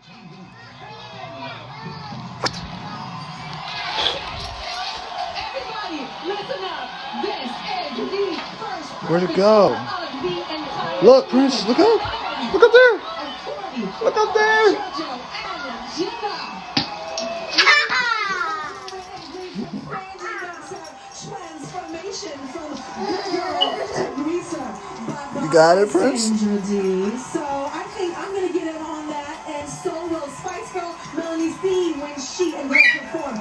Everybody, listen up. This is the first. Where'd it go? Look, Prince, look up. Look up there. Look up there. You got it, Prince? So I think I'm going to get in on that, and so will Spice Girl Melanie C when she and will perform.